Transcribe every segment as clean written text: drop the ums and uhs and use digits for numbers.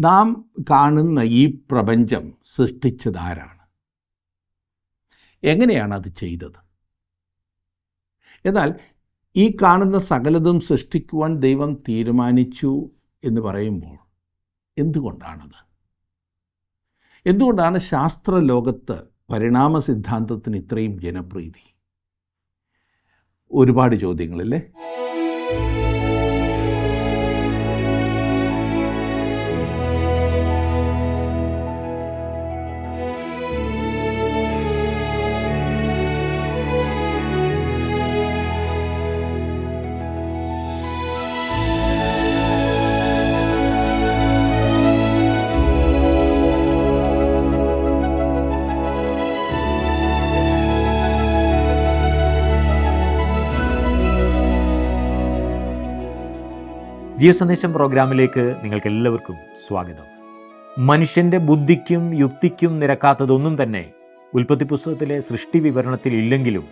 നാം കാണുന്ന ഈ പ്രപഞ്ചം സൃഷ്ടിച്ചതാരാണ്? എങ്ങനെയാണ് അത് ചെയ്തത്? എന്നാൽ ഈ കാണുന്ന സകലതും സൃഷ്ടിക്കുവാൻ ദൈവം തീരുമാനിച്ചു എന്ന് പറയുമ്പോൾ എന്തുകൊണ്ടാണത്? എന്തുകൊണ്ടാണ് ശാസ്ത്രലോകത്ത് പരിണാമ സിദ്ധാന്തത്തിന് ഇത്രയും ജനപ്രീതി? ഒരുപാട് ചോദ്യങ്ങളല്ലേ? ജീവസന്ദേശം പ്രോഗ്രാമിലേക്ക് നിങ്ങൾക്ക് എല്ലാവർക്കും സ്വാഗതം. മനുഷ്യൻ്റെ ബുദ്ധിക്കും യുക്തിക്കും നിരക്കാത്തതൊന്നും തന്നെ ഉൽപ്പത്തി പുസ്തകത്തിലെ സൃഷ്ടി വിവരണത്തിൽ ഇല്ലെങ്കിലും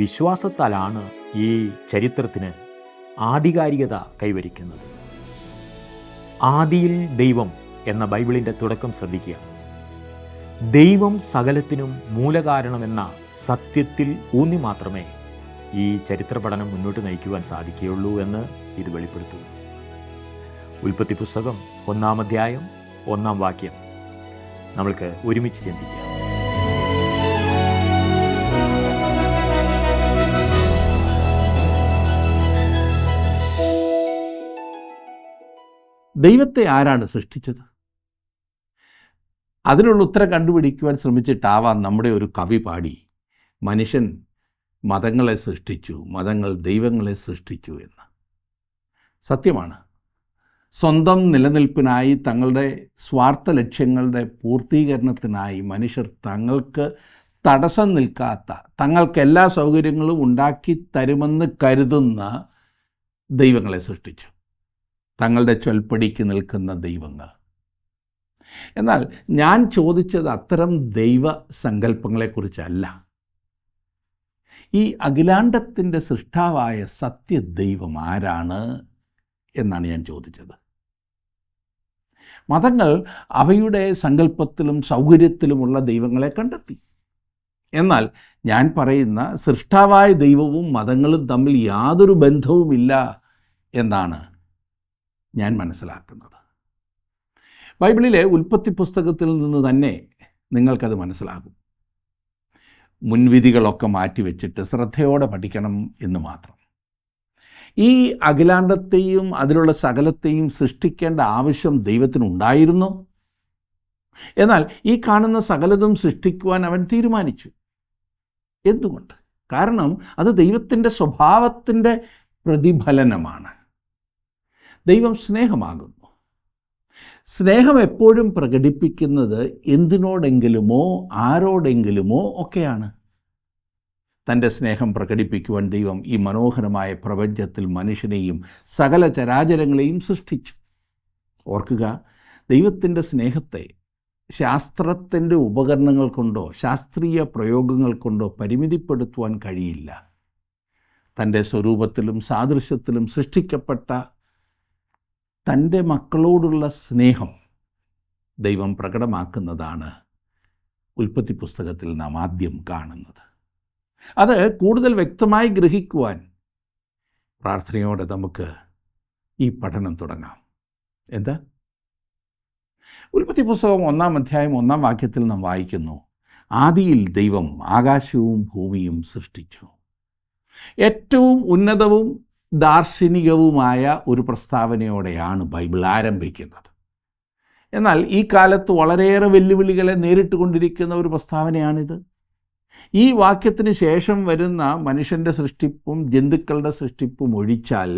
വിശ്വാസത്താലാണ് ഈ ചരിത്രത്തിന് ആധികാരികത കൈവരിക്കുന്നത്. ആദിയിൽ ദൈവം എന്ന ബൈബിളിൻ്റെ തുടക്കം ശ്രദ്ധിക്കുക. ദൈവം സകലത്തിനും മൂലകാരണമെന്ന സത്യത്തിൽ ഊന്നി മാത്രമേ ഈ ചരിത്ര പഠനം മുന്നോട്ട് നയിക്കുവാൻ സാധിക്കുകയുള്ളൂ എന്ന് ഇത് വെളിപ്പെടുത്തുന്നു. ഉൽപ്പത്തി പുസ്തകം 1-ാം അധ്യായം 1-ാം വാക്യം നമ്മൾക്ക് ഒരുമിച്ച് ചിന്തിക്കാം. ദൈവത്തെ ആരാണ് സൃഷ്ടിച്ചത്? അതിനുള്ള ഉത്തരം കണ്ടുപിടിക്കുവാൻ ശ്രമിച്ചിട്ടാവാം നമ്മുടെ ഒരു കവി പാടി, മനുഷ്യൻ മതങ്ങളെ സൃഷ്ടിച്ചു, മതങ്ങൾ ദൈവങ്ങളെ സൃഷ്ടിച്ചു എന്ന്. സത്യമാണ്. സ്വന്തം നിലനിൽപ്പിനായി, തങ്ങളുടെ സ്വാർത്ഥ ലക്ഷ്യങ്ങളുടെ പൂർത്തീകരണത്തിനായി മനുഷ്യർ തങ്ങൾക്ക് തടസ്സം നിൽക്കാത്ത, തങ്ങൾക്ക് എല്ലാ സൗകര്യങ്ങളും ഉണ്ടാക്കി തരുമെന്ന് കരുതുന്ന ദൈവങ്ങളെ സൃഷ്ടിച്ചു. തങ്ങളുടെ ചൊൽപ്പടിക്ക് നിൽക്കുന്ന ദൈവങ്ങൾ. എന്നാൽ ഞാൻ ചോദിച്ചത് അത്തരം ദൈവ സങ്കല്പങ്ങളെക്കുറിച്ചല്ല. ഈ അഖിലാണ്ടത്തിൻ്റെ സൃഷ്ടാവായ സത്യദൈവം ആരാണ് എന്നാണ് ഞാൻ ചോദിച്ചത്. മതങ്ങൾ അവയുടെ സങ്കല്പത്തിലും സൗകര്യത്തിലുമുള്ള ദൈവങ്ങളെ കണ്ടെത്തി. എന്നാൽ ഞാൻ പറയുന്ന സൃഷ്ടാവായ ദൈവവും മതങ്ങളും തമ്മിൽ യാതൊരു ബന്ധവുമില്ല എന്നാണ് ഞാൻ മനസ്സിലാക്കുന്നത്. ബൈബിളിലെ ഉൽപ്പത്തി പുസ്തകത്തിൽ നിന്ന് തന്നെ നിങ്ങൾക്കത് മനസ്സിലാകും. മുൻവിധികളൊക്കെ മാറ്റിവെച്ചിട്ട് ശ്രദ്ധയോടെ പഠിക്കണം എന്ന് മാത്രം. ഈ അഖിലാണ്ടത്തെയും അതിലുള്ള സകലത്തെയും സൃഷ്ടിക്കേണ്ട ആവശ്യം ദൈവത്തിനുണ്ടായിരുന്നു. എന്നാൽ ഈ കാണുന്ന സകലതും സൃഷ്ടിക്കുവാൻ അവൻ തീരുമാനിച്ചു. എന്തുകൊണ്ട്? കാരണം അത് ദൈവത്തിൻ്റെ സ്വഭാവത്തിൻ്റെ പ്രതിഫലനമാണ്. ദൈവം സ്നേഹമാകുന്നു. സ്നേഹം എപ്പോഴും പ്രകടിപ്പിക്കുന്നത് എന്തിനോടെങ്കിലുമോ ആരോടെങ്കിലുമോ ഒക്കെയാണ്. തൻ്റെ സ്നേഹം പ്രകടിപ്പിക്കുവാൻ ദൈവം ഈ മനോഹരമായ പ്രപഞ്ചത്തിൽ മനുഷ്യനെയും സകല ചരാചരങ്ങളെയും സൃഷ്ടിച്ചു. ഓർക്കുക, ദൈവത്തിൻ്റെ സ്നേഹത്തെ ശാസ്ത്രത്തിൻ്റെ ഉപകരണങ്ങൾ കൊണ്ടോ ശാസ്ത്രീയ പ്രയോഗങ്ങൾ കൊണ്ടോ പരിമിതിപ്പെടുത്തുവാൻ കഴിയില്ല. തൻ്റെ സ്വരൂപത്തിലും സാദൃശ്യത്തിലും സൃഷ്ടിക്കപ്പെട്ട തൻ്റെ മക്കളോടുള്ള സ്നേഹം ദൈവം പ്രകടമാക്കുന്നതാണ് ഉൽപ്പത്തി പുസ്തകത്തിൽ നാം ആദ്യം കാണുന്നത്. അത് കൂടുതൽ വ്യക്തമായി ഗ്രഹിക്കുവാൻ പ്രാർത്ഥനയോടെ നമുക്ക് ഈ പഠനം തുടങ്ങാം. എന്താ? ഉൽപ്പത്തി പുസ്തകം 1-ാം അധ്യായം 1-ാം വാക്യത്തിൽ നാം വായിക്കുന്നു, ആദിയിൽ ദൈവം ആകാശവും ഭൂമിയും സൃഷ്ടിച്ചു. ഏറ്റവും ഉന്നതവും ദാർശനികവുമായ ഒരു പ്രസ്താവനയോടെയാണ് ബൈബിൾ ആരംഭിക്കുന്നത്. എന്നാൽ ഈ കാലത്ത് വളരെയേറെ വെല്ലുവിളികളെ നേരിട്ട് കൊണ്ടിരിക്കുന്ന ഒരു പ്രസ്താവനയാണിത്. ഈ വാക്യത്തിന് ശേഷം വരുന്ന മനുഷ്യൻ്റെ സൃഷ്ടിപ്പും ജന്തുക്കളുടെ സൃഷ്ടിപ്പും ഒഴിച്ചാൽ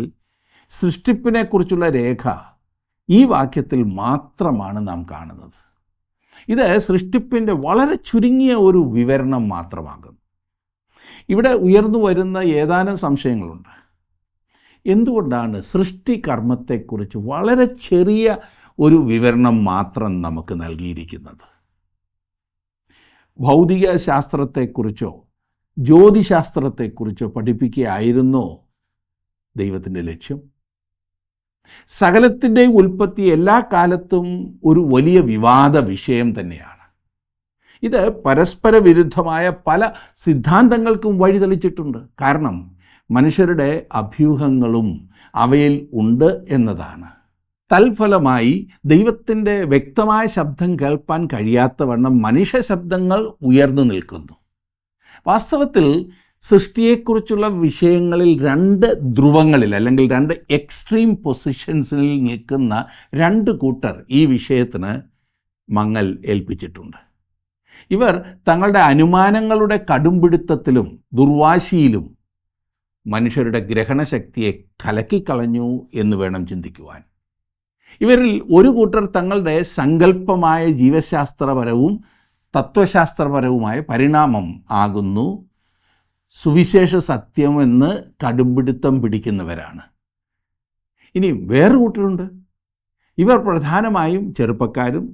സൃഷ്ടിപ്പിനെക്കുറിച്ചുള്ള രേഖ ഈ വാക്യത്തിൽ മാത്രമാണ് നാം കാണുന്നത്. ഇത് സൃഷ്ടിപ്പിൻ്റെ വളരെ ചുരുങ്ങിയ ഒരു വിവരണം മാത്രമാകുന്നു. ഇവിടെ ഉയർന്നു വരുന്ന ഏതാനും സംശയങ്ങളുണ്ട്. എന്തുകൊണ്ടാണ് സൃഷ്ടികർമ്മത്തെക്കുറിച്ച് വളരെ ചെറിയ ഒരു വിവരണം മാത്രം നമുക്ക് നൽകിയിരിക്കുന്നത്? ഭൗതിക ശാസ്ത്രത്തെക്കുറിച്ചോ ജ്യോതിശാസ്ത്രത്തെക്കുറിച്ചോ പഠിപ്പിക്കുകയായിരുന്നോ ദൈവത്തിൻ്റെ ലക്ഷ്യം? സകലത്തിൻ്റെയും ഉൽപ്പത്തി എല്ലാ കാലത്തും ഒരു വലിയ വിവാദ വിഷയം തന്നെയാണ്. ഇത് പരസ്പര വിരുദ്ധമായ പല സിദ്ധാന്തങ്ങൾക്കും വഴിതെളിച്ചിട്ടുണ്ട്. കാരണം മനുഷ്യരുടെ അഭ്യൂഹങ്ങളും അവയിൽ ഉണ്ട് എന്നതാണ്. തൽഫലമായി ദൈവത്തിൻ്റെ വ്യക്തമായ ശബ്ദം കേൾപ്പാൻ കഴിയാത്തവണ്ണം മനുഷ്യ ശബ്ദങ്ങൾ ഉയർന്നു നിൽക്കുന്നു. വാസ്തവത്തിൽ സൃഷ്ടിയെക്കുറിച്ചുള്ള വിഷയങ്ങളിൽ രണ്ട് ധ്രുവങ്ങളിൽ അല്ലെങ്കിൽ രണ്ട് എക്സ്ട്രീം പൊസിഷൻസിൽ നിൽക്കുന്ന രണ്ട് കൂട്ടർ ഈ വിഷയത്തിന് മങ്ങൽ ഏൽപ്പിച്ചിട്ടുണ്ട്. ഇവർ തങ്ങളുടെ അനുമാനങ്ങളുടെ കടുംപിടുത്തത്തിലും ദുർവാശിയിലും മനുഷ്യരുടെ ഗ്രഹണശക്തിയെ കലക്കിക്കളഞ്ഞു എന്ന് വേണം ചിന്തിക്കുവാൻ. ഇവരിൽ ഒരു കൂട്ടർ തങ്ങളുടെ സങ്കല്പമായ ജീവശാസ്ത്രപരവും തത്വശാസ്ത്രപരവുമായ പരിണാമം ആകുന്നു സുവിശേഷ സത്യമെന്ന് കടുംപിടുത്തം പിടിക്കുന്നവരാണ്. ഇനി വേറെ കൂട്ടരുണ്ട്. ഇവർ പ്രധാനമായും ചെറുപ്പക്കാരും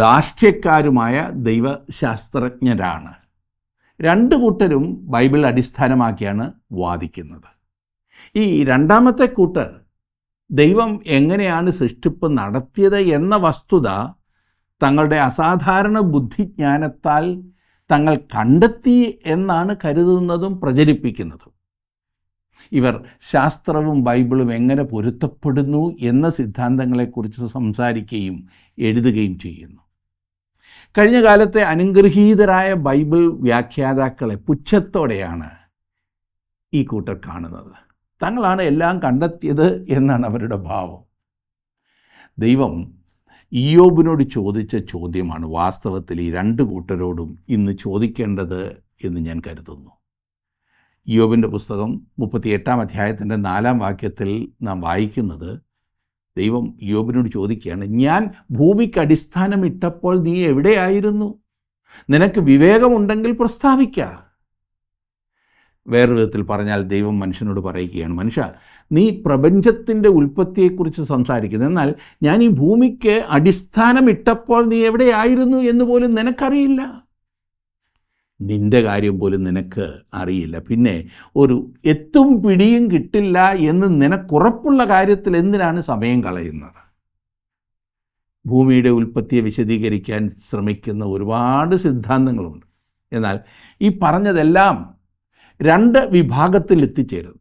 ധാർഷ്ട്യക്കാരുമായ ദൈവശാസ്ത്രജ്ഞരാണ്. രണ്ട് കൂട്ടരും ബൈബിൾ അടിസ്ഥാനമാക്കിയാണ് വാദിക്കുന്നത്. ഈ രണ്ടാമത്തെ കൂട്ടർ ദൈവം എങ്ങനെയാണ് സൃഷ്ടിപ്പ് നടത്തിയത് എന്ന വസ്തുത തങ്ങളുടെ അസാധാരണ ബുദ്ധിജ്ഞാനത്താൽ തങ്ങൾ കണ്ടെത്തി എന്നാണ് കരുതുന്നതും പ്രചരിപ്പിക്കുന്നതും. ഇവർ ശാസ്ത്രവും ബൈബിളും എങ്ങനെ പൊരുത്തപ്പെടുന്നു എന്ന സിദ്ധാന്തങ്ങളെക്കുറിച്ച് സംസാരിക്കുകയും എഴുതുകയും ചെയ്യുന്നു. കഴിഞ്ഞ കാലത്തെ അനുഗ്രഹീതരായ ബൈബിൾ വ്യാഖ്യാതാക്കളെ പുച്ഛത്തോടെയാണ് ഈ കൂട്ടർ കാണുന്നത്. തങ്ങളാണ് എല്ലാം കണ്ടെത്തിയത് എന്നാണ് അവരുടെ ഭാവം. ദൈവം ഇയ്യോബിനോട് ചോദിച്ച ചോദ്യമാണ് വാസ്തവത്തിൽ ഈ രണ്ട് കൂട്ടരോടും ഇന്ന് ചോദിക്കേണ്ടത് എന്ന് ഞാൻ കരുതുന്നു. ഇയ്യോബിൻ്റെ പുസ്തകം 38-ാം അധ്യായത്തിൻ്റെ 4-ാം വാക്യത്തിൽ നാം വായിക്കുന്നത്, ദൈവം ഇയ്യോബിനോട് ചോദിക്കുകയാണ്, ഞാൻ ഭൂമിക്ക് അടിസ്ഥാനമിട്ടപ്പോൾ നീ എവിടെയായിരുന്നു? നിനക്ക് വിവേകമുണ്ടെങ്കിൽ പ്രസ്താവിക്കുക. വേറൊരു വിധത്തിൽ പറഞ്ഞാൽ ദൈവം മനുഷ്യനോട് പറയുകയാണ്, മനുഷ്യ, നീ പ്രപഞ്ചത്തിൻ്റെ ഉൽപ്പത്തിയെക്കുറിച്ച് സംസാരിക്കുന്നു, എന്നാൽ ഞാൻ ഈ ഭൂമിക്ക് അടിസ്ഥാനമിട്ടപ്പോൾ നീ എവിടെയായിരുന്നു എന്ന് പോലും നിനക്കറിയില്ല. നിൻ്റെ കാര്യം പോലും നിനക്ക് അറിയില്ല. പിന്നെ ഒരു എത്തും പിടിയും കിട്ടില്ല എന്ന് നിനക്കുറപ്പുള്ള കാര്യത്തിൽ എന്തിനാണ് സമയം കളയുന്നത്? ഭൂമിയുടെ ഉൽപ്പത്തിയെ വിശദീകരിക്കാൻ ശ്രമിക്കുന്ന ഒരുപാട് സിദ്ധാന്തങ്ങളുണ്ട്. എന്നാൽ ഈ പറഞ്ഞതെല്ലാം രണ്ട് വിഭാഗത്തിൽ എത്തിച്ചേരുന്നു.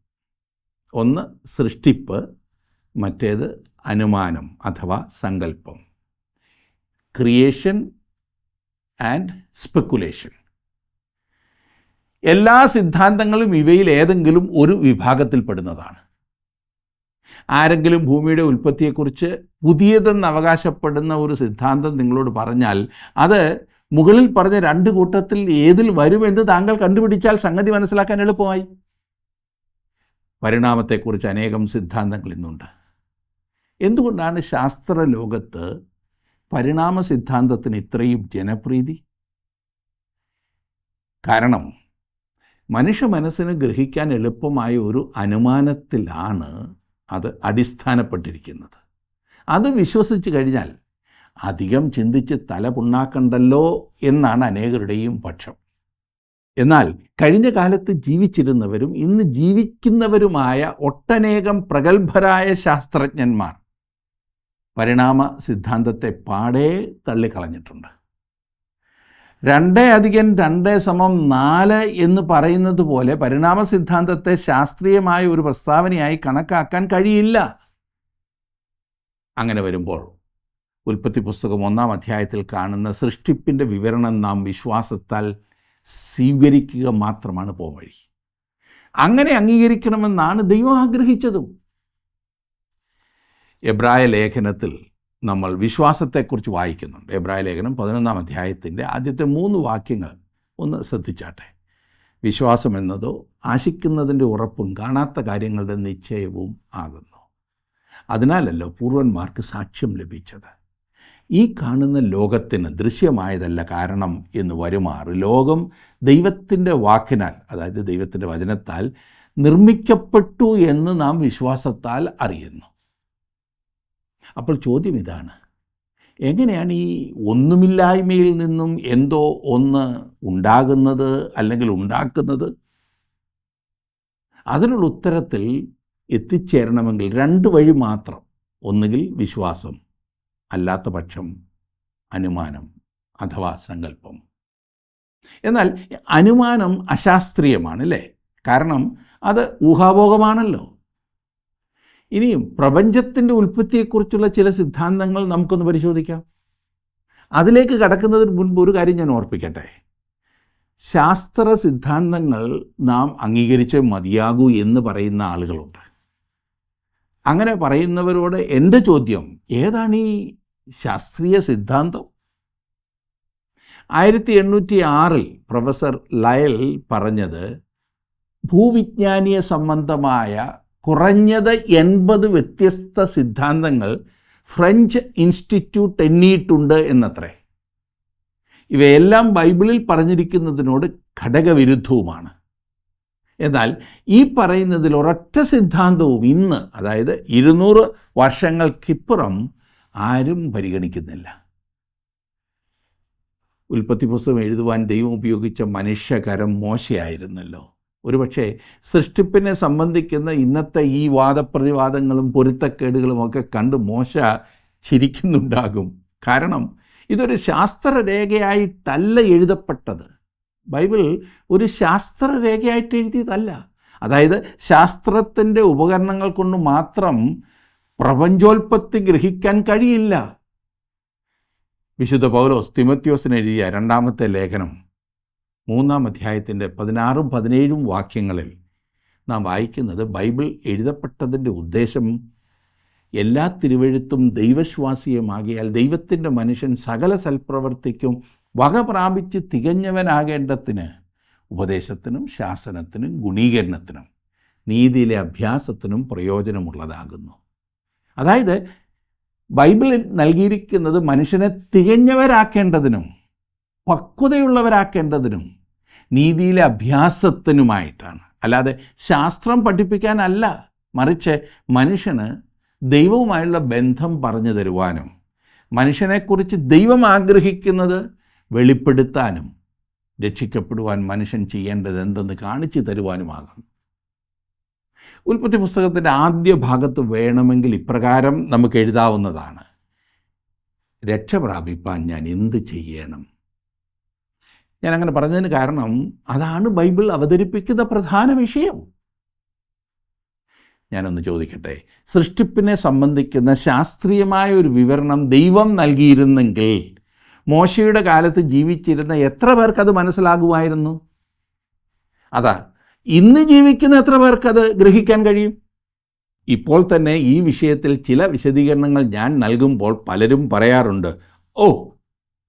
ഒന്ന് സൃഷ്ടിപ്പ്, മറ്റേത് അനുമാനം അഥവാ സങ്കല്പം. Creation and speculation. എല്ലാ സിദ്ധാന്തങ്ങളും ഇവയിൽ ഏതെങ്കിലും ഒരു വിഭാഗത്തിൽപ്പെടുന്നതാണ്. ആരെങ്കിലും ഭൂമിയുടെ ഉൽപ്പത്തിയെക്കുറിച്ച് പുതിയതെന്ന് അവകാശപ്പെടുന്ന ഒരു സിദ്ധാന്തം നിങ്ങളോട് പറഞ്ഞാൽ അത് മുകളിൽ പറഞ്ഞ രണ്ട് കൂട്ടത്തിൽ ഏതിൽ വരുമെന്ന് താങ്കൾ കണ്ടുപിടിച്ചാൽ സംഗതി മനസ്സിലാക്കാൻ എളുപ്പമായി. പരിണാമത്തെക്കുറിച്ച് അനേകം സിദ്ധാന്തങ്ങൾ ഇന്നുണ്ട്. എന്തുകൊണ്ടാണ് ശാസ്ത്രലോകത്ത് പരിണാമ സിദ്ധാന്തത്തിന് ഇത്രയും ജനപ്രീതി? കാരണം മനുഷ്യ മനസ്സിന് ഗ്രഹിക്കാൻ എളുപ്പമായ ഒരു അനുമാനത്തിലാണ് അത് അടിസ്ഥാനപ്പെട്ടിരിക്കുന്നത്. അത് വിശ്വസിച്ച് കഴിഞ്ഞാൽ അധികം ചിന്തിച്ച് തല പുണ്ണാക്കണ്ടല്ലോ എന്നാണ് അനേകരുടെയും പക്ഷം. എന്നാൽ കഴിഞ്ഞ കാലത്ത് ജീവിച്ചിരുന്നവരും ഇന്ന് ജീവിക്കുന്നവരുമായ ഒട്ടനേകം പ്രഗത്ഭരായ ശാസ്ത്രജ്ഞന്മാർ പരിണാമ സിദ്ധാന്തത്തെ പാടെ തള്ളിക്കളഞ്ഞിട്ടുണ്ട്. 2 + 2 = 4 എന്ന് പറയുന്നത് പോലെ പരിണാമ സിദ്ധാന്തത്തെ ശാസ്ത്രീയമായ ഒരു പ്രസ്താവനയായി കണക്കാക്കാൻ കഴിയില്ല. അങ്ങനെ വരുമ്പോൾ ഉൽപ്പത്തി പുസ്തകം 1-ാം അധ്യായത്തിൽ കാണുന്ന സൃഷ്ടിപ്പിൻ്റെ വിവരണം നാം വിശ്വാസത്താൽ സ്വീകരിക്കുക മാത്രമാണ് പോംവഴി. അങ്ങനെ അംഗീകരിക്കണമെന്നാണ് ദൈവം ആഗ്രഹിച്ചതും. എബ്രായ ലേഖനത്തിൽ നമ്മൾ വിശ്വാസത്തെക്കുറിച്ച് വായിക്കുന്നുണ്ട്. എബ്രായ ലേഖനം 11-ാം അധ്യായത്തിൻ്റെ ആദ്യത്തെ 3 വാക്യങ്ങൾ ഒന്ന് ശ്രദ്ധിച്ചാട്ടെ. വിശ്വാസം എന്നതോ ആശിക്കുന്നതിൻ്റെ ഉറപ്പും കാണാത്ത കാര്യങ്ങളുടെ നിശ്ചയവും ആകുന്നു. അതിനാലല്ലോ പൂർവന്മാർക്ക് സാക്ഷ്യം ലഭിച്ചത്. ഈ കാണുന്ന ലോകത്തിന് ദൃശ്യമായതല്ല കാരണം എന്ന് വരുമാറ് ലോകം ദൈവത്തിൻ്റെ വാക്കിനാൽ, അതായത് ദൈവത്തിൻ്റെ വചനത്താൽ നിർമ്മിക്കപ്പെട്ടു എന്ന് നാം വിശ്വാസത്താൽ അറിയുന്നു. അപ്പോൾ ചോദ്യം ഇതാണ്, എങ്ങനെയാണ് ഈ ഒന്നുമില്ലായ്മയിൽ നിന്നും എന്തോ ഒന്ന് ഉണ്ടാകുന്നത് അല്ലെങ്കിൽ ഉണ്ടാക്കുന്നത്? അതിനുള്ള ഉത്തരത്തിൽ എത്തിച്ചേരണമെങ്കിൽ 2 വഴി മാത്രം. ഒന്നുകിൽ വിശ്വാസം, അല്ലാത്ത പക്ഷം അനുമാനം അഥവാ സങ്കല്പം. എന്നാൽ അനുമാനം അശാസ്ത്രീയമാണ് അല്ലേ? കാരണം അത് ഊഹാപോഹമാണല്ലോ. ഇനിയും പ്രപഞ്ചത്തിൻ്റെ ഉൽപ്പത്തിയെക്കുറിച്ചുള്ള ചില സിദ്ധാന്തങ്ങൾ നമുക്കൊന്ന് പരിശോധിക്കാം. അതിലേക്ക് കടക്കുന്നതിന് മുൻപ് ഒരു കാര്യം ഞാൻ ഓർപ്പിക്കട്ടെ. ശാസ്ത്ര സിദ്ധാന്തങ്ങൾ നാം അംഗീകരിച്ചേ മതിയാകൂ എന്ന് പറയുന്ന ആളുകളുണ്ട്. അങ്ങനെ പറയുന്നവരോട് എൻ്റെ ചോദ്യം, ഏതാണ് ഈ ശാസ്ത്രീയ സിദ്ധാന്തം? 1806 പ്രൊഫസർ ലയൽ പറഞ്ഞത് ഭൂവിജ്ഞാനീയ സംബന്ധമായ കുറഞ്ഞത് 80 വ്യത്യസ്ത സിദ്ധാന്തങ്ങൾ ഫ്രഞ്ച് ഇൻസ്റ്റിറ്റ്യൂട്ട് എണ്ണിയിട്ടുണ്ട് എന്നത്രേ. ഇവയെല്ലാം ബൈബിളിൽ പറഞ്ഞിരിക്കുന്നതിനോട് ഘടകവിരുദ്ധവുമാണ്. എന്നാൽ ഈ പറയുന്നതിൽ ഒരൊറ്റ സിദ്ധാന്തവും ഇന്ന്, അതായത് 200 വർഷങ്ങൾക്കിപ്പുറം ആരും പരിഗണിക്കുന്നില്ല. ഉൽപ്പത്തി പുസ്തകം എഴുതുവാൻ ദൈവം ഉപയോഗിച്ച മനുഷ്യകരം മോശയായിരുന്നല്ലോ. ഒരുപക്ഷെ സൃഷ്ടിപ്പിനെ സംബന്ധിക്കുന്ന ഇന്നത്തെ ഈ വാദപ്രതിവാദങ്ങളും പൊരുത്തക്കേടുകളുമൊക്കെ കണ്ട് മോശ ചിരിക്കുന്നുണ്ടാകും. കാരണം ഇതൊരു ശാസ്ത്രരേഖയായിട്ടല്ല എഴുതപ്പെട്ടത്. ബൈബിൾ ഒരു ശാസ്ത്രരേഖയായിട്ട് എഴുതിയതല്ല. അതായത് ശാസ്ത്രത്തിൻ്റെ ഉപകരണങ്ങൾ കൊണ്ട് മാത്രം പ്രപഞ്ചോൽപ്പത്തി ഗ്രഹിക്കാൻ കഴിയില്ല. വിശുദ്ധ പൗലോസ് തിമോത്തിയോസിന് എഴുതിയ 2-ാമത്തെ ലേഖനം 3-ാം അധ്യായത്തിൻ്റെ 16-ഉം 17-ഉം വാക്യങ്ങളിൽ നാം വായിക്കുന്നത്, ബൈബിൾ എഴുതപ്പെട്ടതിൻ്റെ ഉദ്ദേശം എല്ലാ തിരുവെഴുത്തും ദൈവശ്വാസീയമാകിയാൽ ദൈവത്തിൻ്റെ മനുഷ്യൻ സകല സൽപ്രവൃത്തിക്കും വക പ്രാപിച്ച് തികഞ്ഞവനാകേണ്ടതിന് ഉപദേശത്തിനും ശാസനത്തിനും ഗുണീകരണത്തിനും നീതിയിലെ അഭ്യാസത്തിനും പ്രയോജനമുള്ളതാകുന്നു. അതായത് ബൈബിളിൽ നൽകിയിരിക്കുന്നത് മനുഷ്യനെ തികഞ്ഞവരാക്കേണ്ടതിനും പക്വതയുള്ളവരാക്കേണ്ടതിനും നീതിയിലെ അഭ്യാസത്തിനുമായിട്ടാണ്. അല്ലാതെ ശാസ്ത്രം പഠിപ്പിക്കാനല്ല, മറിച്ച് മനുഷ്യന് ദൈവവുമായുള്ള ബന്ധം പറഞ്ഞു തരുവാനും മനുഷ്യനെക്കുറിച്ച് ദൈവം ആഗ്രഹിക്കുന്നത് വെളിപ്പെടുത്താനും രക്ഷിക്കപ്പെടുവാൻ മനുഷ്യൻ ചെയ്യേണ്ടത് എന്തെന്ന് കാണിച്ചു തരുവാനുമാകും. ഉൽപ്പത്തി പുസ്തകത്തിൻ്റെ ആദ്യ ഭാഗത്ത് വേണമെങ്കിൽ ഇപ്രകാരം നമുക്ക് എഴുതാവുന്നതാണ്: രക്ഷ പ്രാപിപ്പാൻ ഞാൻ എന്ത് ചെയ്യണം? ഞാനങ്ങനെ പറഞ്ഞതിന് കാരണം അതാണ് ബൈബിൾ അവതരിപ്പിക്കുന്ന പ്രധാന വിഷയം. ഞാനൊന്ന് ചോദിക്കട്ടെ, സൃഷ്ടിപ്പിനെ സംബന്ധിക്കുന്ന ശാസ്ത്രീയമായ ഒരു വിവരണം ദൈവം നൽകിയിരുന്നെങ്കിൽ മോശയുടെ കാലത്ത് ജീവിച്ചിരുന്ന എത്ര പേർക്കത് മനസ്സിലാകുമായിരുന്നു? അതാ, ഇന്ന് ജീവിക്കുന്ന എത്ര പേർക്കത് ഗ്രഹിക്കാൻ കഴിയും? ഇപ്പോൾ തന്നെ ഈ വിഷയത്തിൽ ചില വിശദീകരണങ്ങൾ ഞാൻ നൽകുമ്പോൾ പലരും പറയാറുണ്ട്, ഓ,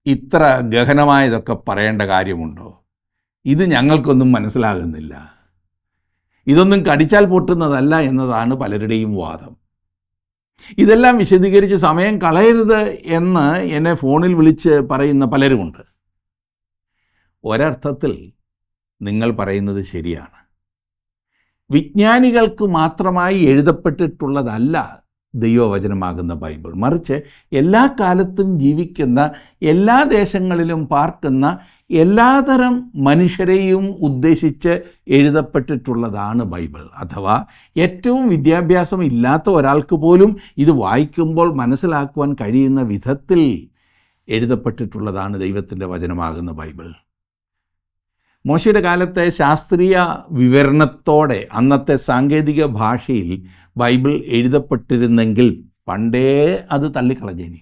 ഇത്ര ഗഹനമായതൊക്കെ പറയേണ്ട കാര്യമുണ്ടോ? ഇത് ഞങ്ങൾക്കൊന്നും മനസ്സിലാകുന്നില്ല, ഇതൊന്നും കടിച്ചാൽ പൊട്ടുന്നതല്ല എന്നതാണ് പലരുടെയും വാദം. ഇതെല്ലാം വിശദീകരിച്ച് സമയം കളയരുത് എന്ന് എന്നെ ഫോണിൽ വിളിച്ച് പറയുന്ന പലരുമുണ്ട്. ഒരർത്ഥത്തിൽ നിങ്ങൾ പറയുന്നത് ശരിയാണ്. വിജ്ഞാനികൾക്ക് മാത്രമായി എഴുതപ്പെട്ടിട്ടുള്ളതല്ല ദൈവവചനമാകുന്ന ബൈബിൾ, മറിച്ച് എല്ലാ കാലത്തും ജീവിക്കുന്ന എല്ലാ ദേശങ്ങളിലും പാർക്കുന്ന എല്ലാതരം മനുഷ്യരെയും ഉദ്ദേശിച്ച് എഴുതപ്പെട്ടിട്ടുള്ളതാണ് ബൈബിൾ. അഥവാ ഏറ്റവും വിദ്യാഭ്യാസം ഇല്ലാത്ത ഒരാൾക്ക് പോലും ഇത് വായിക്കുമ്പോൾ മനസ്സിലാക്കുവാൻ കഴിയുന്ന വിധത്തിൽ എഴുതപ്പെട്ടിട്ടുള്ളതാണ് ദൈവത്തിൻ്റെ വചനമാകുന്ന ബൈബിൾ. മോശയുടെ കാലത്തെ ശാസ്ത്രീയ വിവരണത്തോടെ അന്നത്തെ സാങ്കേതിക ഭാഷയിൽ ബൈബിൾ എഴുതപ്പെട്ടിരുന്നെങ്കിൽ പണ്ടേ അത് തള്ളിക്കളഞ്ഞേനി.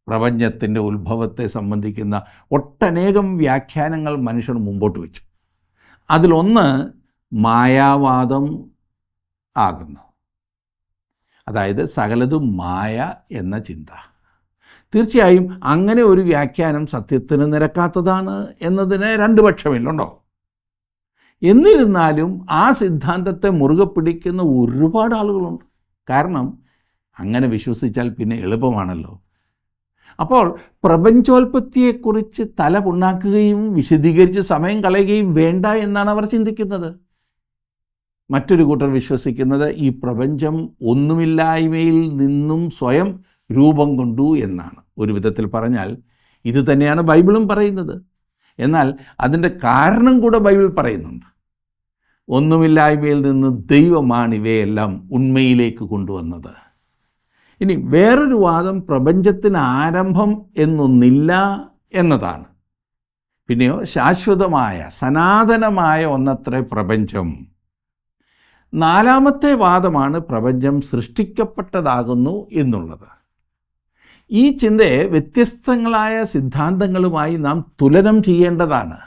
പ്രപഞ്ചത്തിൻ്റെ ഉത്ഭവത്തെ സംബന്ധിക്കുന്ന ഒട്ടനേകം വ്യാഖ്യാനങ്ങൾ മനുഷ്യർ മുമ്പോട്ട് വെച്ചു. അതിലൊന്ന് മായാവാദം ആകുന്നു. അതായത് സകലതും മായ എന്ന ചിന്ത. തീർച്ചയായും അങ്ങനെ ഒരു വ്യാഖ്യാനം സത്യത്തിന് നിരക്കാത്തതാണ് എന്നതിന് 2 പക്ഷമില്ലുണ്ടോ? എന്നിരുന്നാലും ആ സിദ്ധാന്തത്തെ മുറുകെ പിടിക്കുന്ന ഒരുപാട് ആളുകളുണ്ട്. കാരണം അങ്ങനെ വിശ്വസിച്ചാൽ പിന്നെ എളുപ്പമാണല്ലോ. അപ്പോൾ പ്രപഞ്ചോൽപ്പത്തിയെക്കുറിച്ച് തല പുണ്ണാക്കുകയും വിശദീകരിച്ച് സമയം കളയുകയും വേണ്ട എന്നാണ് അവർ ചിന്തിക്കുന്നത്. മറ്റൊരു കൂട്ടർ വിശ്വസിക്കുന്നത് ഈ പ്രപഞ്ചം ഒന്നുമില്ലായ്മയിൽ നിന്നും സ്വയം രൂപം കൊണ്ടു എന്നാണ്. ഒരു വിധത്തിൽ പറഞ്ഞാൽ ഇത് തന്നെയാണ് ബൈബിളും പറയുന്നത്. എന്നാൽ അതിൻ്റെ കാരണം കൂടെ ബൈബിൾ പറയുന്നുണ്ട്. ഒന്നുമില്ലായ്മയിൽ നിന്ന് ദൈവമാണ് ഇവയെല്ലാം ഉണ്മയിലേക്ക് കൊണ്ടുവന്നത്. ഇനി വേറൊരു വാദം പ്രപഞ്ചത്തിന് ആരംഭം എന്നൊന്നില്ല എന്നതാണ്. പിന്നെയോ ശാശ്വതമായ സനാതനമായ ഒന്നത്രേ പ്രപഞ്ചം. നാലാമത്തെ വാദമാണ് പ്രപഞ്ചം സൃഷ്ടിക്കപ്പെട്ടതാകുന്നു എന്നുള്ളത്. ഈ ചിന്തയെ വ്യത്യസ്തങ്ങളായ സിദ്ധാന്തങ്ങളുമായി നാം തുലനം ചെയ്യേണ്ടതാണ്.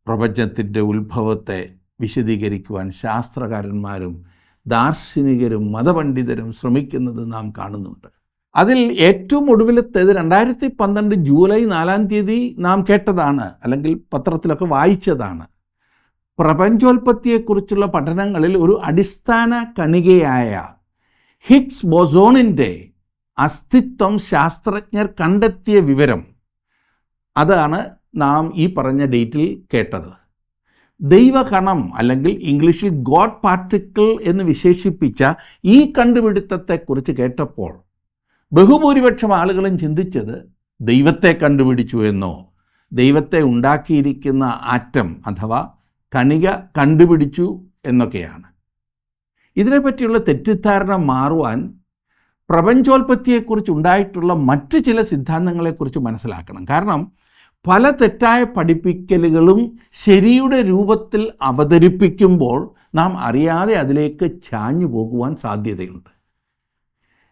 പ്രപഞ്ചത്തിൻ്റെ ഉത്ഭവത്തെ വിശദീകരിക്കുവാൻ ശാസ്ത്രകാരന്മാരും ദാർശനികരും മതപണ്ഡിതരും ശ്രമിക്കുന്നത് നാം കാണുന്നുണ്ട്. അതിൽ ഏറ്റവും ഒടുവിലത്തേത് 2012 ജൂലൈ 4 നാം കേട്ടതാണ്, അല്ലെങ്കിൽ പത്രത്തിലൊക്കെ വായിച്ചതാണ്. പ്രപഞ്ചോൽപത്തിയെക്കുറിച്ചുള്ള പഠനങ്ങളിൽ ഒരു അടിസ്ഥാന കണികയായ ഹിഗ്സ് ബോസോണിൻ്റെ അസ്തിത്വം ശാസ്ത്രജ്ഞർ കണ്ടെത്തിയ വിവരം, അതാണ് നാം ഈ പറഞ്ഞ ഡേറ്റിൽ കേട്ടത്. ദൈവകണം, അല്ലെങ്കിൽ ഇംഗ്ലീഷിൽ ഗോഡ് പാർട്ടിക്കിൾ എന്ന് വിശേഷിപ്പിച്ച ഈ കണ്ടുപിടുത്തത്തെക്കുറിച്ച് കേട്ടപ്പോൾ ബഹുഭൂരിപക്ഷം ആളുകളും ചിന്തിച്ചത് ദൈവത്തെ കണ്ടുപിടിച്ചു എന്നോ, ദൈവത്തെ ഉണ്ടാക്കിയിരിക്കുന്ന ആറ്റം അഥവാ കണിക കണ്ടുപിടിച്ചു എന്നൊക്കെയാണ്. ഇതിനെപ്പറ്റിയുള്ള തെറ്റിദ്ധാരണ മാറുവാൻ പ്രപഞ്ചോൽപത്തിയെക്കുറിച്ച് ഉണ്ടായിട്ടുള്ള മറ്റ് ചില സിദ്ധാന്തങ്ങളെക്കുറിച്ച് മനസ്സിലാക്കണം. കാരണം പല തെറ്റായ പഠിപ്പിക്കലുകളും ശരിയുടെ രൂപത്തിൽ അവതരിപ്പിക്കുമ്പോൾ നാം അറിയാതെ അതിലേക്ക് ചാഞ്ഞു പോകുവാൻ സാധ്യതയുണ്ട്.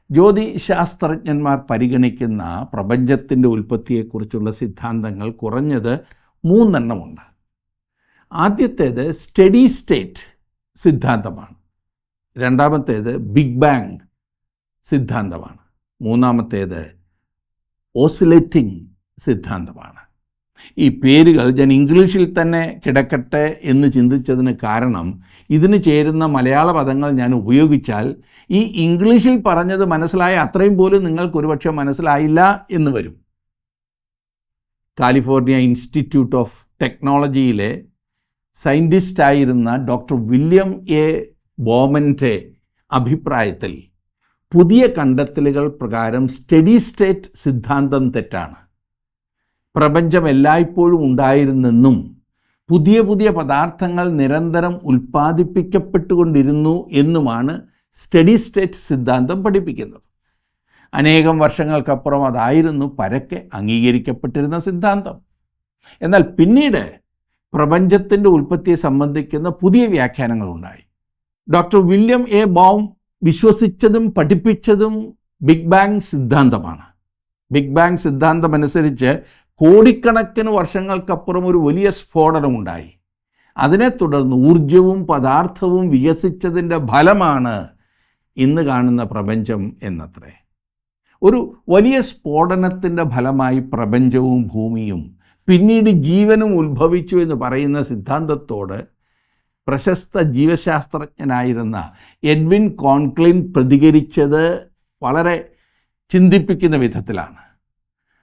ജ്യോതിശാസ്ത്രജ്ഞന്മാർ പരിഗണിക്കുന്ന പ്രപഞ്ചത്തിൻ്റെ ഉൽപ്പത്തിയെക്കുറിച്ചുള്ള സിദ്ധാന്തങ്ങൾ കുറഞ്ഞത് 3 എണ്ണമുണ്ട്. ആദ്യത്തേത് സ്റ്റഡി സ്റ്റേറ്റ് സിദ്ധാന്തമാണ്. രണ്ടാമത്തേത് ബിഗ് ബാങ് സിദ്ധാന്തമാണ്. മൂന്നാമത്തേത് ഓസിലേറ്റിംഗ് സിദ്ധാന്തമാണ്. ഈ പേരുകൾ ഞാൻ ഇംഗ്ലീഷിൽ തന്നെ കിടക്കട്ടെ എന്ന് ചിന്തിച്ചതിന് കാരണം, ഇതിന് ചേരുന്ന മലയാള പദങ്ങൾ ഞാൻ ഉപയോഗിച്ചാൽ ഈ ഇംഗ്ലീഷിൽ പറഞ്ഞത് മനസ്സിലായ അത്രയും പോലും നിങ്ങൾക്ക് ഒരുപക്ഷെ മനസ്സിലായില്ല എന്ന് വരും. കാലിഫോർണിയ ഇൻസ്റ്റിറ്റ്യൂട്ട് ഓഫ് ടെക്നോളജിയിലെ സയൻറ്റിസ്റ്റായിരുന്ന ഡോക്ടർ വില്യം എ ബോമൻ്റെ അഭിപ്രായത്തിൽ പുതിയ കണ്ടെത്തലുകൾ പ്രകാരം സ്റ്റഡി സ്റ്റേറ്റ് സിദ്ധാന്തം തെറ്റാണ്. പ്രപഞ്ചം എല്ലായ്പ്പോഴും ഉണ്ടായിരുന്നെന്നും പുതിയ പുതിയ പദാർത്ഥങ്ങൾ നിരന്തരം ഉൽപ്പാദിപ്പിക്കപ്പെട്ടുകൊണ്ടിരുന്നു എന്നുമാണ് സ്റ്റഡി സ്റ്റേറ്റ് സിദ്ധാന്തം പഠിപ്പിക്കുന്നത്. അനേകം വർഷങ്ങൾക്കപ്പുറം അതായിരുന്നു പരക്കെ അംഗീകരിക്കപ്പെട്ടിരുന്ന സിദ്ധാന്തം. എന്നാൽ പിന്നീട് പ്രപഞ്ചത്തിൻ്റെ ഉൽപ്പത്തിയെ സംബന്ധിക്കുന്ന പുതിയ വ്യാഖ്യാനങ്ങളുണ്ടായി. ഡോക്ടർ വില്യം എ ബോം വിശ്വസിച്ചതും പഠിപ്പിച്ചതും ബിഗ് ബാങ് സിദ്ധാന്തമാണ്. ബിഗ് ബാങ് സിദ്ധാന്തം അനുസരിച്ച് കോടിക്കണക്കിന് വർഷങ്ങൾക്കപ്പുറം ഒരു വലിയ സ്ഫോടനമുണ്ടായി. അതിനെ തുടർന്ന് ഊർജവും പദാർത്ഥവും വികസിച്ചതിൻ്റെ ഫലമാണ് ഇന്ന് കാണുന്ന പ്രപഞ്ചം എന്നത്രേ. ഒരു വലിയ സ്ഫോടനത്തിൻ്റെ ഫലമായി പ്രപഞ്ചവും ഭൂമിയും പിന്നീട് ജീവനും ഉത്ഭവിച്ചു എന്ന് പറയുന്ന സിദ്ധാന്തത്തോട് പ്രശസ്ത ജീവശാസ്ത്രജ്ഞനായിരുന്ന എഡ്വിൻ കോൺക്ലിൻ പ്രതികരിച്ചത് വളരെ ചിന്തിപ്പിക്കുന്ന വിധത്തിലാണ്.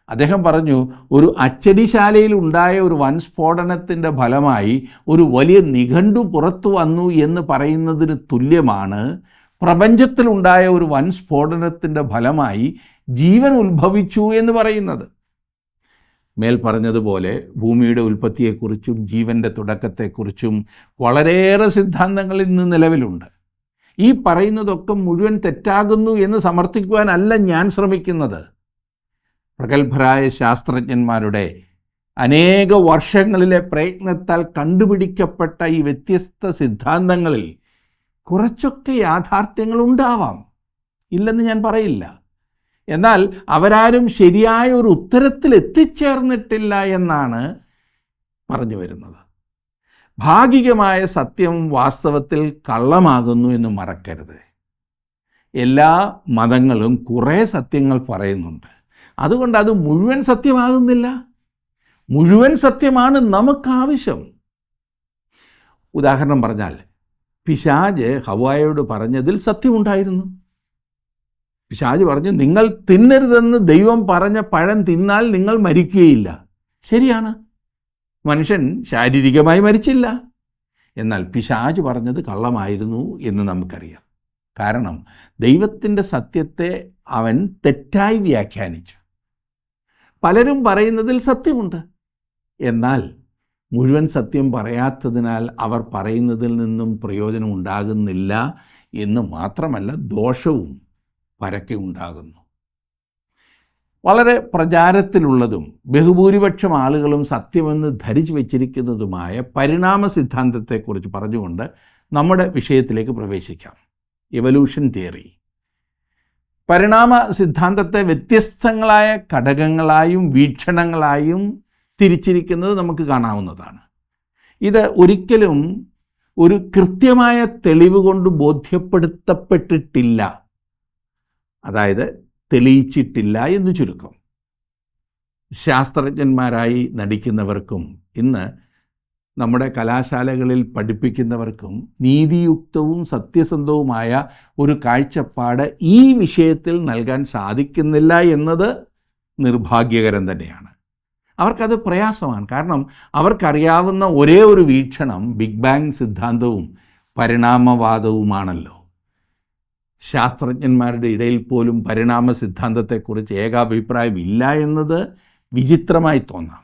അദ്ദേഹം പറഞ്ഞു, ഒരു അച്ചടിശാലയിൽ ഉണ്ടായ ഒരു വൻ സ്ഫോടനത്തിൻ്റെ ഫലമായി ഒരു വലിയ നിഘണ്ടു പുറത്തു വന്നു എന്ന് പറയുന്നതിന് തുല്യമാണ് പ്രപഞ്ചത്തിലുണ്ടായ ഒരു വൻ സ്ഫോടനത്തിൻ്റെ ഫലമായി ജീവൻ ഉത്ഭവിച്ചു എന്ന് പറയുന്നത്. മേൽ പറഞ്ഞതുപോലെ ഭൂമിയുടെ ഉൽപ്പത്തിയെക്കുറിച്ചും ജീവൻ്റെ തുടക്കത്തെക്കുറിച്ചും വളരെയേറെ സിദ്ധാന്തങ്ങൾ ഇന്ന് നിലവിലുണ്ട്. ഈ പറയുന്നതൊക്കെ മുഴുവൻ തെറ്റാകുന്നു എന്ന് സമർത്ഥിക്കുവാനല്ല ഞാൻ ശ്രമിക്കുന്നത്. പ്രഗത്ഭരായ ശാസ്ത്രജ്ഞന്മാരുടെ അനേക വർഷങ്ങളിലെ പ്രയത്നത്താൽ കണ്ടുപിടിക്കപ്പെട്ട ഈ വ്യത്യസ്ത സിദ്ധാന്തങ്ങളിൽ കുറച്ചൊക്കെ യാഥാർത്ഥ്യങ്ങളുണ്ടാവാം, ഇല്ലെന്ന് ഞാൻ പറയില്ല. എന്നാൽ അവരാരും ശരിയായ ഒരു ഉത്തരത്തിൽ എത്തിച്ചേർന്നിട്ടില്ല എന്നാണ് പറഞ്ഞു വരുന്നത്. ഭാഗികമായ സത്യം വാസ്തവത്തിൽ കള്ളമാകുന്നു എന്ന് മറക്കരുത്. എല്ലാ മതങ്ങളും കുറേ സത്യങ്ങൾ പറയുന്നുണ്ട്. അതുകൊണ്ട് അത് മുഴുവൻ സത്യമാകുന്നില്ല. മുഴുവൻ സത്യമാണ് നമുക്കാവശ്യം. ഉദാഹരണം പറഞ്ഞാൽ, പിശാച് ഹവ്വായോട് പറഞ്ഞതിൽ സത്യമുണ്ടായിരുന്നു. പിശാച് പറഞ്ഞു, നിങ്ങൾ തിന്നരുതെന്ന് ദൈവം പറഞ്ഞ പഴം തിന്നാൽ നിങ്ങൾ മരിക്കുകയില്ല. ശരിയാണ്, മനുഷ്യൻ ശാരീരികമായി മരിച്ചില്ല. എന്നാൽ പിശാച് പറഞ്ഞത് കള്ളമായിരുന്നു എന്ന് നമുക്കറിയാം. കാരണം ദൈവത്തിൻ്റെ സത്യത്തെ അവൻ തെറ്റായി വ്യാഖ്യാനിച്ചു. പലരും പറയുന്നതിൽ സത്യമുണ്ട്, എന്നാൽ മുഴുവൻ സത്യം പറയാത്തതിനാൽ അവർ പറയുന്നതിൽ നിന്നും പ്രയോജനം ഉണ്ടാകുന്നില്ല എന്ന് മാത്രമല്ല, ദോഷവും പരക്കെ ഉണ്ടാകുന്നു. വളരെ പ്രചാരത്തിലുള്ളതും ബഹുഭൂരിപക്ഷം ആളുകളും സത്യമെന്ന് ധരിച്ചു വച്ചിരിക്കുന്നതുമായ പരിണാമ സിദ്ധാന്തത്തെക്കുറിച്ച് പറഞ്ഞുകൊണ്ട് നമ്മുടെ വിഷയത്തിലേക്ക് പ്രവേശിക്കാം. Evolution theory. പരിണാമ സിദ്ധാന്തത്തെ വ്യത്യസ്തങ്ങളായ ഘടകങ്ങളായും വീക്ഷണങ്ങളായും തിരിച്ചിരിക്കുന്നത് നമുക്ക് കാണാവുന്നതാണ്. ഇത് ഒരിക്കലും ഒരു കൃത്യമായ തെളിവ് കൊണ്ട് ബോധ്യപ്പെടുത്തപ്പെട്ടിട്ടില്ല, അതായത് തെളിയിച്ചിട്ടില്ല എന്ന് ചുരുക്കം. ശാസ്ത്രജ്ഞന്മാരായി നടിക്കുന്നവർക്കും ഇന്ന് നമ്മുടെ കലാശാലകളിൽ പഠിപ്പിക്കുന്നവർക്കും നീതിയുക്തവും സത്യസന്ധവുമായ ഒരു കാഴ്ചപ്പാട് ഈ വിഷയത്തിൽ നൽകാൻ സാധിക്കുന്നില്ല എന്നത് നിർഭാഗ്യകരം തന്നെയാണ്. അവർക്കത് പ്രയാസമാണ്. കാരണം അവർക്കറിയാവുന്ന ഒരേ ഒരു വീക്ഷണം ബിഗ് ബാങ് സിദ്ധാന്തവും പരിണാമവാദവുമാണല്ലോ. ശാസ്ത്രജ്ഞന്മാരുടെ ഇടയിൽ പോലും പരിണാമ സിദ്ധാന്തത്തെക്കുറിച്ച് ഏകാഭിപ്രായം ഇല്ല എന്നത് വിചിത്രമായി തോന്നാം.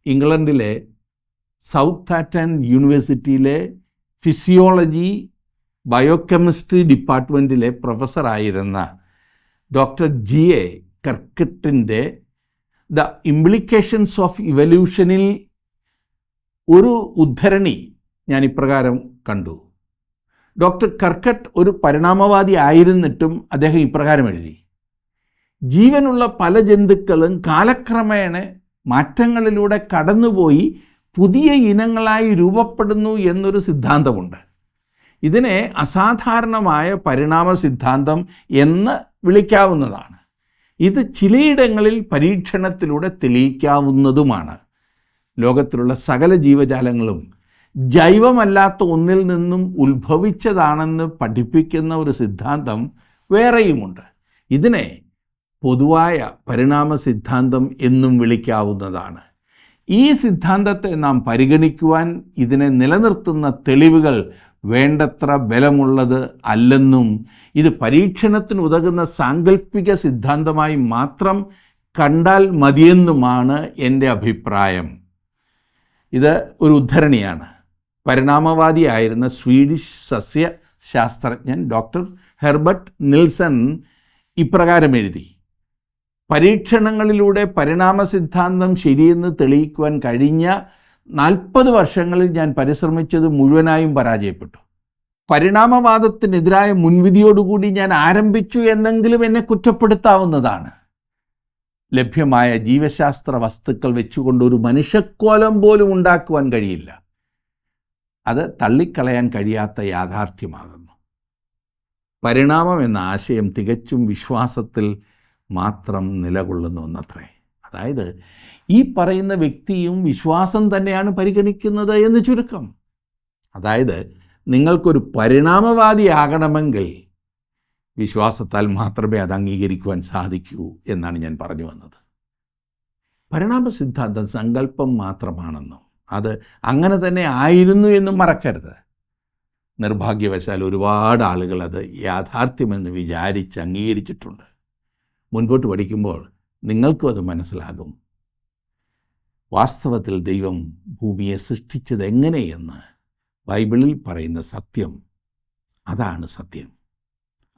ഇംഗ്ലണ്ടിലെ സൗത്താംപ്ടൺ യൂണിവേഴ്സിറ്റിയിലെ ഫിസിയോളജി ബയോകെമിസ്ട്രി ഡിപ്പാർട്ട്മെൻറ്റിലെ പ്രൊഫസറായിരുന്ന ഡോക്ടർ G.A. കർക്കറ്റിൻ്റെ ദ ഇംപ്ലിക്കേഷൻസ് ഓഫ് ഇവല്യൂഷനിൽ ഒരു ഉദ്ധരണി ഞാൻ ഇപ്രകാരം കണ്ടു. ഡോക്ടർ കർക്കറ്റ് ഒരു പരിണാമവാദി ആയിരുന്നിട്ടും അദ്ദേഹം ഇപ്രകാരം എഴുതി: ജീവനുള്ള പല ജന്തുക്കളും കാലക്രമേണ മാറ്റങ്ങളിലൂടെ കടന്നുപോയി പുതിയ ഇനങ്ങളായി രൂപപ്പെടുന്നു എന്നൊരു സിദ്ധാന്തമുണ്ട്. ഇതിനെ അസാധാരണമായ പരിണാമ സിദ്ധാന്തം എന്ന് വിളിക്കാവുന്നതാണ്. ഇത് ചിലയിടങ്ങളിൽ പരീക്ഷണത്തിലൂടെ തെളിയിക്കാവുന്നതുമാണ്. ലോകത്തിലുള്ള സകല ജീവജാലങ്ങളും ജൈവമല്ലാത്ത ഒന്നിൽ നിന്നും ഉത്ഭവിച്ചതാണെന്ന് പഠിപ്പിക്കുന്ന ഒരു സിദ്ധാന്തം വേറെയുമുണ്ട്. ഇതിനെ പൊതുവായ പരിണാമ സിദ്ധാന്തം എന്നും വിളിക്കാവുന്നതാണ്. ഈ സിദ്ധാന്തത്തെ നാം പരിഗണിക്കുവാൻ ഇതിനെ നിലനിർത്തുന്ന തെളിവുകൾ വേണ്ടത്ര ബലമുള്ളത് അല്ലെന്നും ഇത് പരീക്ഷണത്തിന് ഉതകുന്ന സാങ്കല്പിക സിദ്ധാന്തമായി മാത്രം കണ്ടാൽ മതിയെന്നുമാണ് എൻ്റെ അഭിപ്രായം. ഇത് ഒരു ഉദ്ധരണിയാണ്. പരിണാമവാദിയായിരുന്ന സ്വീഡിഷ് സസ്യശാസ്ത്രജ്ഞൻ ഡോക്ടർ ഹെർബർട്ട് നിൽസൺ ഇപ്രകാരം എഴുതി: പരീക്ഷണങ്ങളിലൂടെ പരിണാമ സിദ്ധാന്തം ശരിയെന്ന് തെളിയിക്കുവാൻ കഴിഞ്ഞ 40 വർഷങ്ങളിൽ ഞാൻ പരിശ്രമിച്ചത് മുഴുവനായും പരാജയപ്പെട്ടു. പരിണാമവാദത്തിനെതിരായ മുൻവിധിയോടുകൂടി ഞാൻ ആരംഭിച്ചു എന്നെങ്കിലും എന്നെ കുറ്റപ്പെടുത്താവുന്നതാണ്. ലഭ്യമായ ജീവശാസ്ത്ര വസ്തുക്കൾ വെച്ചുകൊണ്ട് ഒരു മനുഷ്യക്കോലം പോലും ഉണ്ടാക്കുവാൻ കഴിയില്ല. അത് തള്ളിക്കളയാൻ കഴിയാത്ത യാഥാർത്ഥ്യമാകുന്നു. പരിണാമം എന്ന ആശയം തികച്ചും വിശ്വാസത്തിൽ മാത്രം നിലകൊള്ളുന്ന ഒന്നത്രേ. അതായത് ഈ പറയുന്ന വ്യക്തിയും വിശ്വാസം തന്നെയാണ് പരിഗണിക്കുന്നത് എന്ന് ചുരുക്കം. അതായത് നിങ്ങൾക്കൊരു പരിണാമവാദിയാകണമെങ്കിൽ വിശ്വാസത്താൽ മാത്രമേ അത് അംഗീകരിക്കുവാൻ സാധിക്കൂ എന്നാണ് ഞാൻ പറഞ്ഞു വന്നത്. പരിണാമ സിദ്ധാന്തം സങ്കല്പം മാത്രമാണെന്നും അത് അങ്ങനെ തന്നെ ആയിരുന്നു എന്നും മറക്കരുത്. നിർഭാഗ്യവശാൽ ഒരുപാട് ആളുകൾ അത് യാഥാർത്ഥ്യമെന്ന് വിചാരിച്ച് അംഗീകരിച്ചിട്ടുണ്ട്. മുൻപോട്ട് പഠിക്കുമ്പോൾ നിങ്ങൾക്കും അത് മനസ്സിലാകും. വാസ്തവത്തിൽ ദൈവം ഭൂമിയെ സൃഷ്ടിച്ചത് എങ്ങനെയെന്ന് ബൈബിളിൽ പറയുന്ന സത്യം, അതാണ് സത്യം.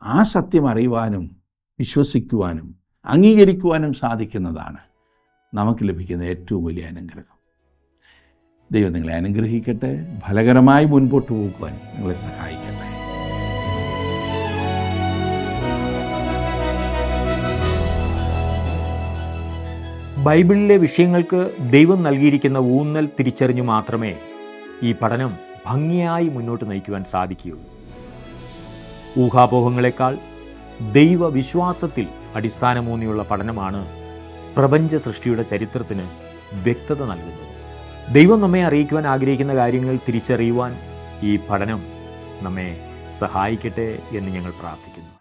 ആ സത്യം അറിയുവാനും വിശ്വസിക്കുവാനും അംഗീകരിക്കുവാനും സാധിക്കുന്നതാണ് നമുക്ക് ലഭിക്കുന്ന ഏറ്റവും വലിയ അനുഗ്രഹം. ദൈവം നിങ്ങളെ അനുഗ്രഹിക്കട്ടെ. ഫലകരമായി മുൻപോട്ട് പോകുവാൻ നിങ്ങളെ സഹായിക്കട്ടെ. ബൈബിളിലെ വിഷയങ്ങൾക്ക് ദൈവം നൽകിയിരിക്കുന്ന ഊന്നൽ തിരിച്ചറിഞ്ഞു മാത്രമേ ഈ പഠനം ഭംഗിയായി മുന്നോട്ട് നയിക്കുവാൻ സാധിക്കുകയുള്ളൂ. ഊഹാപോഹങ്ങളെക്കാൾ ദൈവവിശ്വാസത്തിൽ അടിസ്ഥാനമൂന്നിയുള്ള പഠനമാണ് പ്രപഞ്ച സൃഷ്ടിയുടെ ചരിത്രത്തിന് വ്യക്തത നൽകുന്നത്. ദൈവം നമ്മെ അറിയിക്കുവാൻ ആഗ്രഹിക്കുന്ന കാര്യങ്ങൾ തിരിച്ചറിയുവാൻ ഈ പഠനം നമ്മെ സഹായിക്കട്ടെ എന്ന് ഞങ്ങൾ പ്രാർത്ഥിക്കുന്നു.